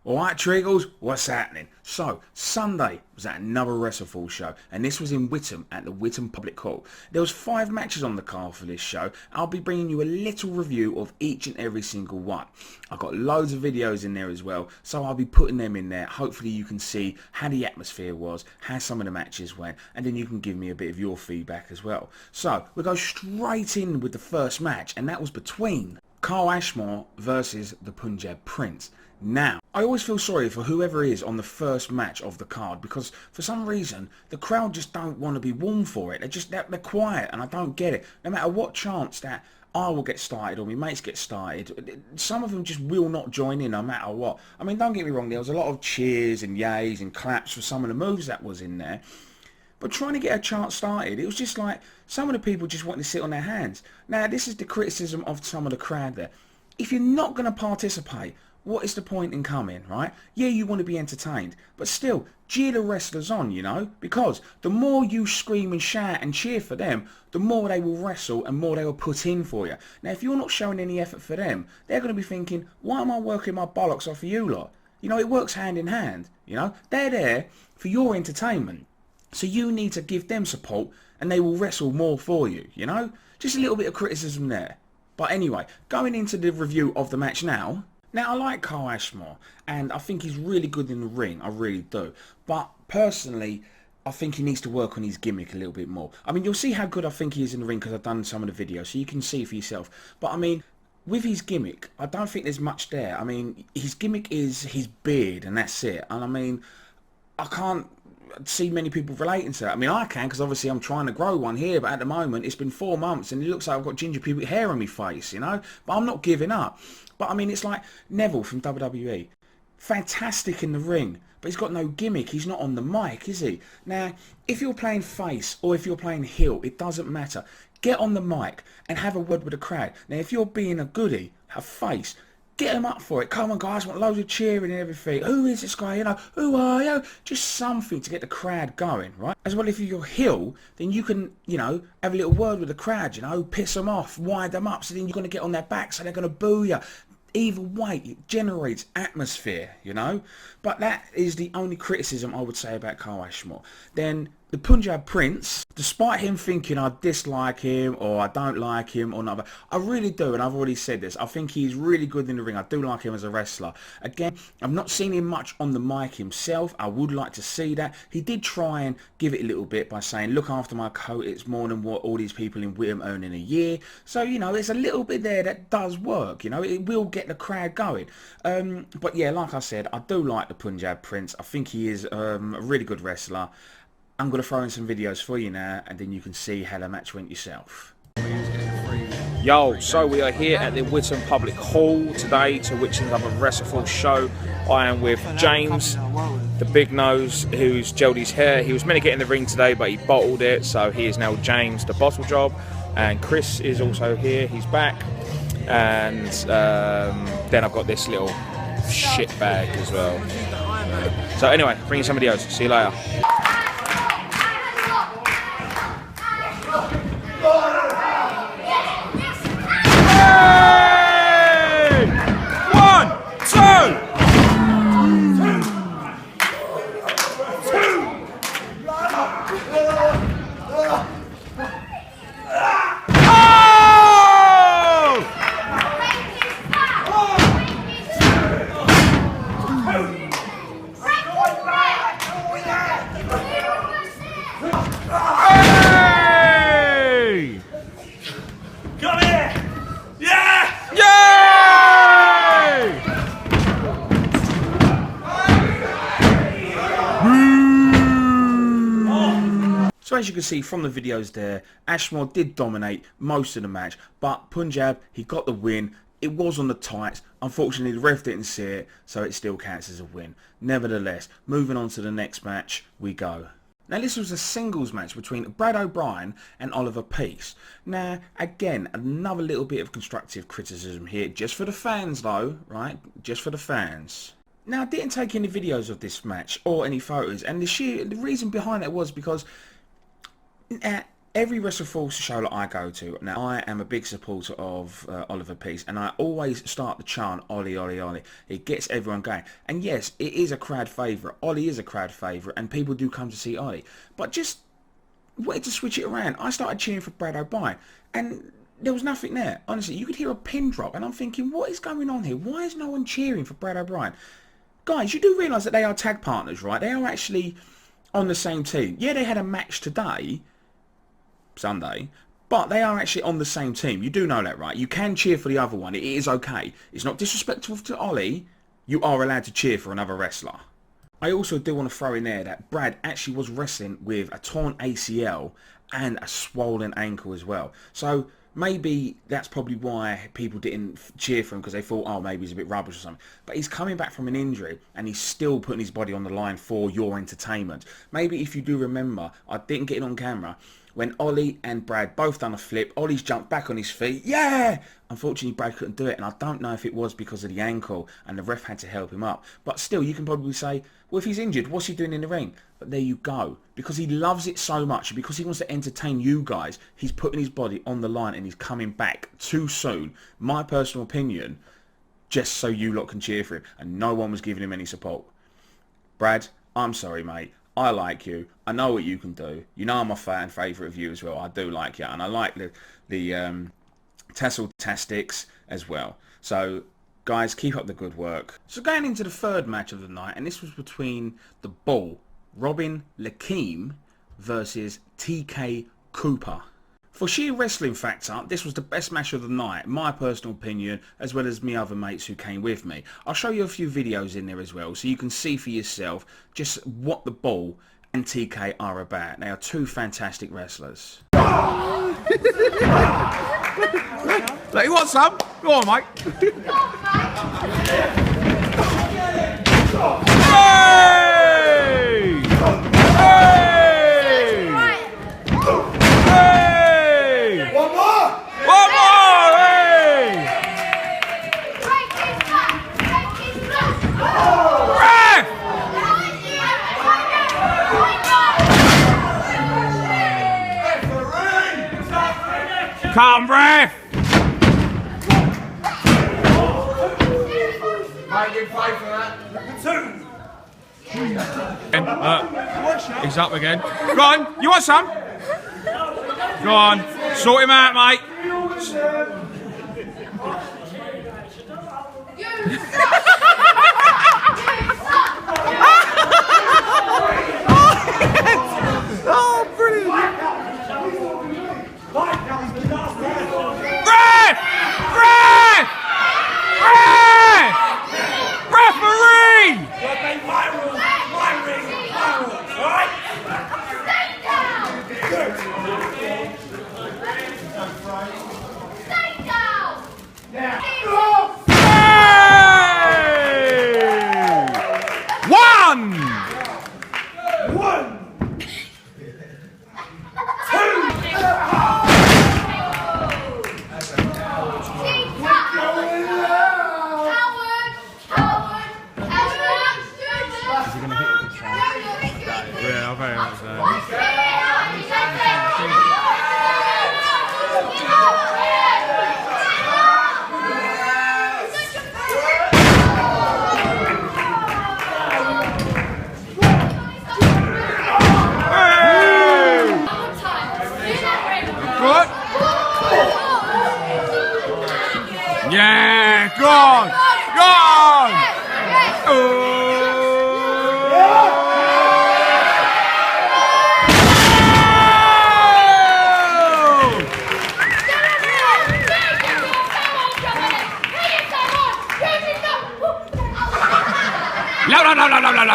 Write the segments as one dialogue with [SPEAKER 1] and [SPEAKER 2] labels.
[SPEAKER 1] Alright Treagles, what's happening? So, Sunday was at another WrestleForce show, and this was in Witham at the Witham Public Hall. There was 5 matches on the card for this show. I'll be bringing you a little review of each and every single one. I've got loads of videos in there as well, so I'll be putting them in there. Hopefully you can see how the atmosphere was, how some of the matches went, and then you can give me a bit of your feedback as well. So, we'll go straight in with the first match, and that was between Ashmore versus the Punjab Prince. Now, I always feel sorry for whoever is on the first match of the card because for some reason the crowd just don't want to be warm for it. They're quiet and I don't get it. No matter what chance that I will get started or my mates get started, some of them just will not join in no matter what. I mean, don't get me wrong, there was a lot of cheers and yays and claps for some of the moves that was in there. But trying to get a chant started, it was just like some of the people just wanted to sit on their hands. Now, this is the criticism of some of the crowd there. If you're not going to participate, what is the point in coming, right? Yeah, you want to be entertained, but still, cheer the wrestlers on, you know? Because the more you scream and shout and cheer for them, the more they will wrestle and more they will put in for you. Now, if you're not showing any effort for them, they're going to be thinking, why am I working my bollocks off for you lot? You know, it works hand in hand, you know? They're there for your entertainment. So you need to give them support and they will wrestle more for you, you know? Just a little bit of criticism there. But anyway, going into the review of the match now. Now, I like Ashmore, and I think he's really good in the ring, I really do. But personally, I think he needs to work on his gimmick a little bit more. I mean, you'll see how good I think he is in the ring because I've done some of the videos, so you can see for yourself. But I mean, with his gimmick, I don't think there's much there. I mean, his gimmick is his beard, and that's it. And I mean, I can't see many people relating to that. I mean, I can because obviously I'm trying to grow one here, but at the moment it's been 4 months and it looks like I've got ginger pubic hair on my face, you know, but I'm not giving up. But I mean, it's like Neville from WWE, fantastic in the ring, but he's got no gimmick. He's not on the mic, is he? Now, if you're playing face or if you're playing heel, it doesn't matter. Get on the mic and have a word with the crowd. Now, if you're being a goodie, a face, get them up for it. Come on, guys, want loads of cheering and everything. Who is this guy? You know, who are you? Just something to get the crowd going, right? As well, if you're heel, then you can, you know, have a little word with the crowd, you know, piss them off, wind them up, so then you're going to get on their back, so they're going to boo you. Either way, it generates atmosphere, you know? But that is the only criticism I would say about Ashmore. Then the Punjab Prince, despite him thinking I dislike him or I don't like him or not, I really do, and I've already said this, I think he's really good in the ring. I do like him as a wrestler. Again, I've not seen him much on the mic himself. I would like to see that. He did try and give it a little bit by saying, look after my coat, it's more than what all these people in Witham earn in a year. So, you know, there's a little bit there that does work, you know, it will get the crowd going. But yeah, like I said, I do like the Punjab Prince. I think he is a really good wrestler. I'm going to throw in some videos for you now, and then you can see how the match went yourself. Yo, so we are here at the Witham Public Hall today to which is another WrestleForce show. I am with James, the big nose, who's gelled his hair. He was meant to get in the ring today, but he bottled it, so he is now James, the bottle job. And Chris is also here, he's back. And then I've got this little shit bag as well. So anyway, bring you some videos. See you later. So as you can see from the videos there, Ashmore did dominate most of the match, but Punjab, he got the win. It was on the tights. Unfortunately, the ref didn't see it, so it still counts as a win. Nevertheless, moving on to the next match, we go. Now this was a singles match between Brad O'Brien and Oliver Peace. Now, again, another little bit of constructive criticism here, just for the fans though, right? Just for the fans. Now, I didn't take any videos of this match or any photos, and the reason behind that was because Every WrestleForce show that I go to, now I am a big supporter of Oliver Peace, and I always start the chant, Ollie, Ollie, Ollie. It gets everyone going. And yes, it is a crowd favourite. Ollie is a crowd favourite, and people do come to see Ollie. But just wanted to switch it around. I started cheering for Brad O'Brien, and there was nothing there. Honestly, you could hear a pin drop, and I'm thinking, what is going on here? Why is no one cheering for Brad O'Brien? Guys, you do realise that they are tag partners, right? They are actually on the same team. Yeah, they had a match today, Sunday, but they are actually on the same team. You do know that, right? You can cheer for the other one. It is okay. It's not disrespectful to Ollie. You are allowed to cheer for another wrestler. I also do want to throw in there that Brad actually was wrestling with a torn ACL and a swollen ankle as well. So maybe that's probably why people didn't cheer for him, because they thought, oh, maybe he's a bit rubbish or something. But he's coming back from an injury and he's still putting his body on the line for your entertainment. Maybe if you do remember, I didn't get it on camera, when Ollie and Brad both done a flip, Ollie's jumped back on his feet. Yeah! Unfortunately, Brad couldn't do it, and I don't know if it was because of the ankle and the ref had to help him up. But still, you can probably say, well, if he's injured, what's he doing in the ring? But there you go. Because he loves it so much, because he wants to entertain you guys, he's putting his body on the line and he's coming back too soon. My personal opinion, just so you lot can cheer for him, and no one was giving him any support. Brad, I'm sorry, mate. I like you. I know what you can do. You know I'm a fan favourite of you as well. I do like you, and I like the Tassel-tastics as well. So, guys, keep up the good work. So going into the third match of the night, and this was between the Bull, Robin Lakeem, versus TK Cooper. For sheer wrestling factor, this was the best match of the night, my personal opinion, as well as me other mates who came with me. I'll show you a few videos in there as well, so you can see for yourself just what the Bull and TK are about. They are two fantastic wrestlers.
[SPEAKER 2] Like, you want some? Go on, mate. Hey! Hey! Hey! One more! One more! Hey! Ref! Come, ref! He's up again. Go on, you want some? Go on, sort him out, mate. Oh, brilliant! Ref! Ref! Ref! Referee! Yeah, go on! Go on!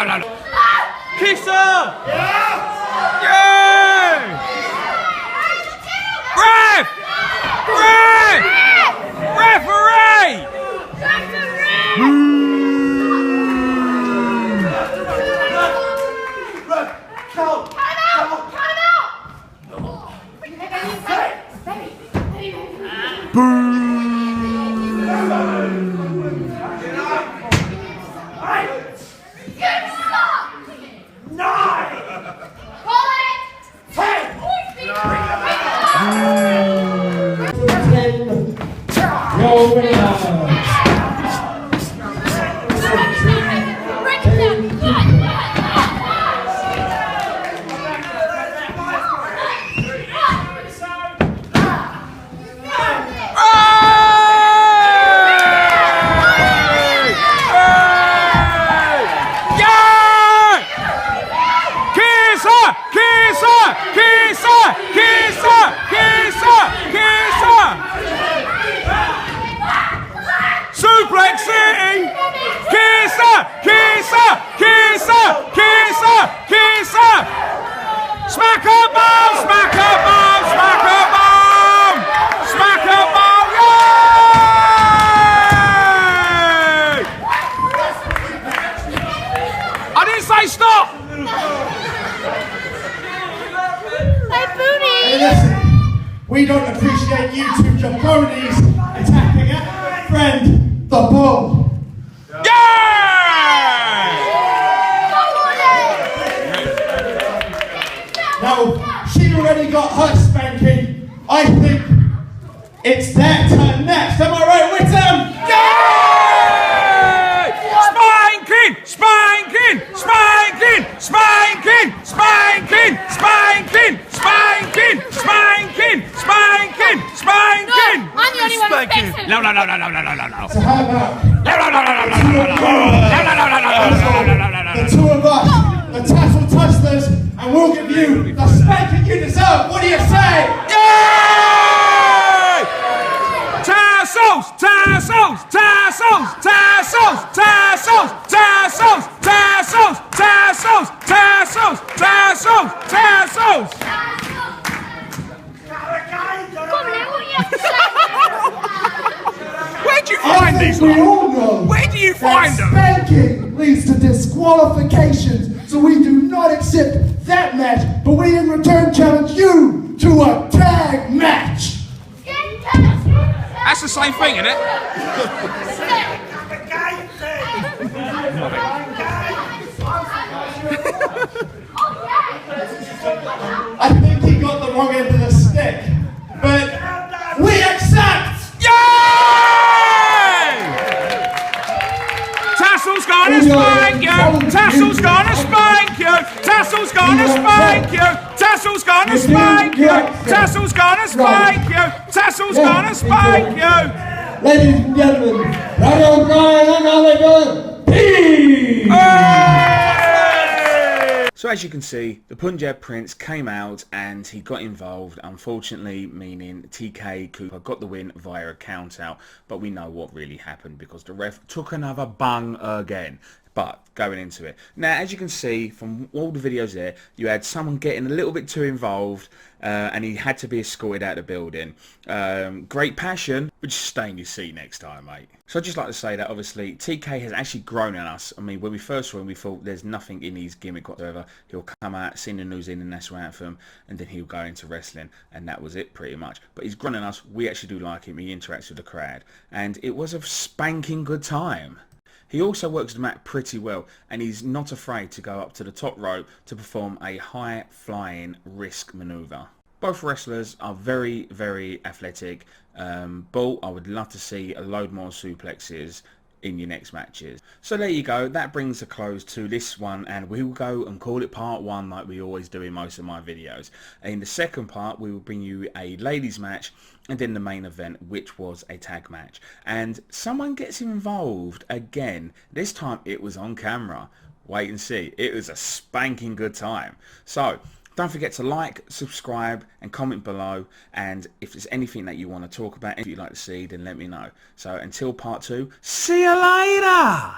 [SPEAKER 2] No. Kiss her! Yeah! Yeah! Ref! Ref! Referee! Nine! 10! didn't say stop!
[SPEAKER 3] My booty!
[SPEAKER 4] Hey, listen, we don't appreciate you two jabronis attacking our friend, the bull. Now, she already got her spanking. I think it's their turn next. Am I right, Witham?
[SPEAKER 2] Yay! Spanking! Spanking! Spanking! Spanking! Spanking! Spanking! Spanking! Spanking! Spanking! Spanking!
[SPEAKER 3] I'm the only one who's fixing it.
[SPEAKER 2] No.
[SPEAKER 4] So how about
[SPEAKER 2] No.
[SPEAKER 4] the two of us, the tassel tusslers, and we'll give you the spanking you deserve. What do you say?
[SPEAKER 2] Yay! Tassels! Tassels! Tassels! Tassels! Tassels! Tassels! Tassels! Tassels! Tassels! Tassels! Tassels! Where'd you
[SPEAKER 4] I
[SPEAKER 2] find
[SPEAKER 4] think
[SPEAKER 2] these?
[SPEAKER 4] we all know
[SPEAKER 2] Where do you find them?
[SPEAKER 4] spanking leads to disqualifications, so we do not accept that match, but we in return challenge you to a tag match.
[SPEAKER 2] That's the same thing, isn't it?
[SPEAKER 4] I think he got the wrong end of the stick, but we accept!
[SPEAKER 2] Yay! Tassel's gonna spank you! Tassel's gonna spank you! Tassel's gonna spank you! Tassel's gonna spank you! Tassel's gonna spank you! Tassel's gonna spank you!
[SPEAKER 4] Ladies and gentlemen, right on Brian and Oliver, peace!
[SPEAKER 1] So as you can see, the Punjab Prince came out and he got involved, unfortunately, meaning TK Cooper got the win via a count out, but we know what really happened because the ref took another bung again. But going into it, now as you can see from all the videos there, you had someone getting a little bit too involved and he had to be escorted out of the building. Great passion, but just stay in your seat next time, mate. So I'd just like to say that obviously TK has actually grown on us. I mean, when we first saw him, we thought there's nothing in his gimmick whatsoever. He'll come out, sing the New Zealand national anthem, and then he'll go into wrestling, and that was it pretty much. But he's grown on us. We actually do like him. He interacts with the crowd, and it was a spanking good time. He also works the mat pretty well, and he's not afraid to go up to the top rope to perform a high-flying risk maneuver. Both wrestlers are very, very athletic. Bull, I would love to see a load more suplexes in your next matches. So there you go, that brings a close to this one, and we will go and call it part one like we always do in most of my videos. In the second part we will bring you a ladies match and then the main event, which was a tag match, and someone gets involved again. This time it was on camera. Wait and see, it was a spanking good time. So don't forget to like, subscribe and comment below, and if there's anything that you want to talk about, anything you'd like to see, then let me know. So until part two, see you later!